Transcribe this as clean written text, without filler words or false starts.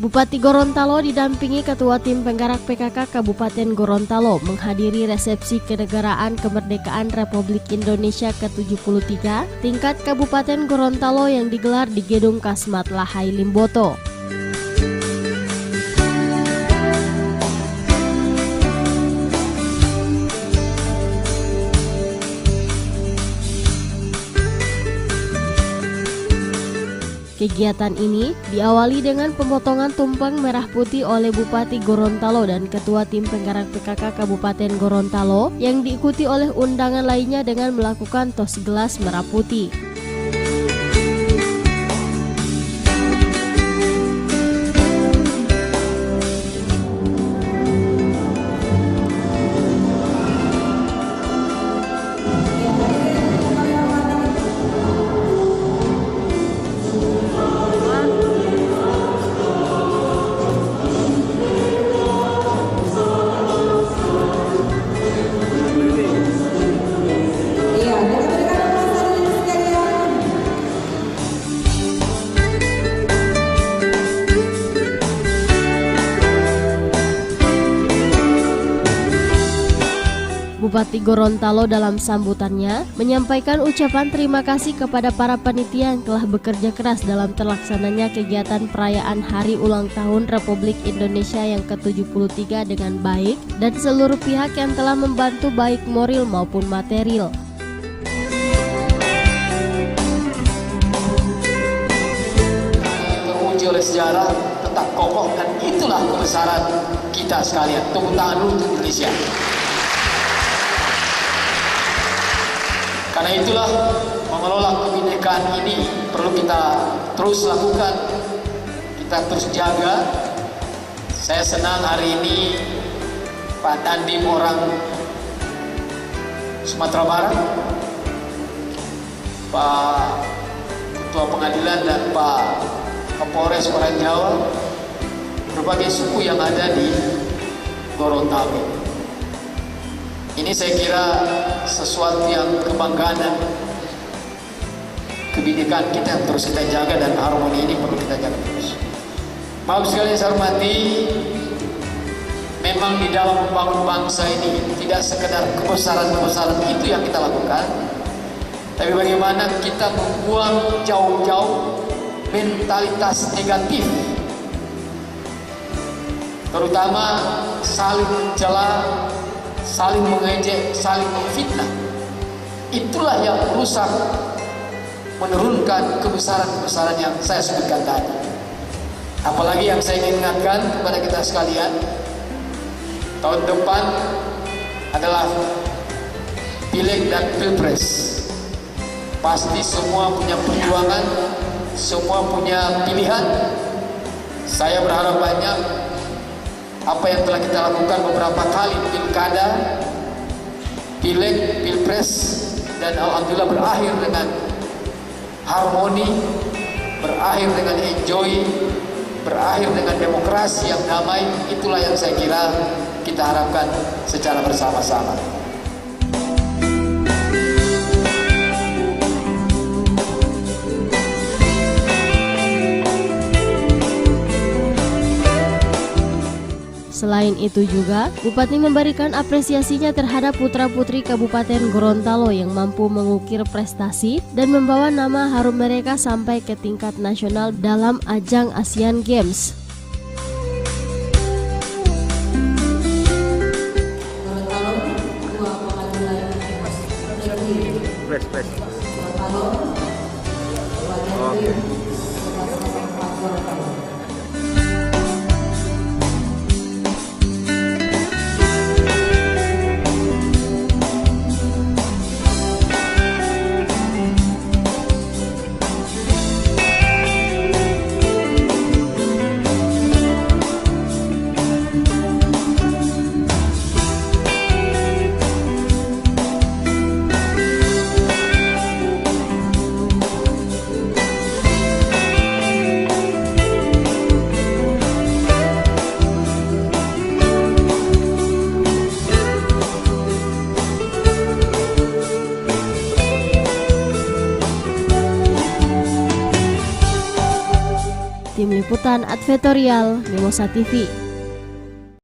Bupati Gorontalo didampingi Ketua Tim Penggerak PKK Kabupaten Gorontalo menghadiri resepsi kenegaraan kemerdekaan Republik Indonesia ke-73 tingkat Kabupaten Gorontalo yang digelar di Gedung Kasmat Lahai Limboto. Kegiatan ini diawali dengan pemotongan tumpeng merah putih oleh Bupati Gorontalo dan Ketua Tim Penggerak PKK Kabupaten Gorontalo yang diikuti oleh undangan lainnya dengan melakukan tos gelas merah putih. Bupati Gorontalo dalam sambutannya menyampaikan ucapan terima kasih kepada para panitia yang telah bekerja keras dalam terlaksananya kegiatan perayaan Hari Ulang Tahun Republik Indonesia yang ke-73 dengan baik dan seluruh pihak yang telah membantu baik moral maupun material. Teruji oleh sejarah tetap kokoh dan itulah kebesaran kita sekalian. Tepuk tangan dulu untuk Indonesia. Karena itulah mengelola kebinekaan ini perlu kita terus lakukan, kita terus jaga. Saya senang hari ini Pak Dandim orang Sumatera Barat, Pak Ketua Pengadilan dan Pak Kapolres orang Jawa, berbagai suku yang ada di Gorontalo. Ini saya kira sesuatu yang kebanggaan dan kebinekaan kita yang terus kita jaga dan harmoni ini perlu kita jaga terus. Maaf sekali saya hormati, memang di dalam membangun bangsa ini tidak sekedar kebesaran-kebesaran itu yang kita lakukan, tapi bagaimana kita membuang jauh-jauh mentalitas negatif, terutama saling mencela, saling mengejek, saling memfitnah. Itulah yang merusak, menurunkan kebesaran-kebesaran yang saya sebutkan tadi. Apalagi yang saya ingin ingatkan kepada kita sekalian, tahun depan adalah Pileg dan Pilpres. Pasti semua punya perjuangan, semua punya pilihan. Saya berharap banyak apa yang telah kita lakukan beberapa kali pilkada, pileg, pilpres, dan alhamdulillah berakhir dengan harmoni, berakhir dengan enjoy, berakhir dengan demokrasi yang damai. Itulah yang saya kira kita harapkan secara bersama-sama. Selain itu juga, Bupati memberikan apresiasinya terhadap putra-putri Kabupaten Gorontalo yang mampu mengukir prestasi dan membawa nama harum mereka sampai ke tingkat nasional dalam ajang Asian Games. Tim Liputan Advertorial Mimosa TV.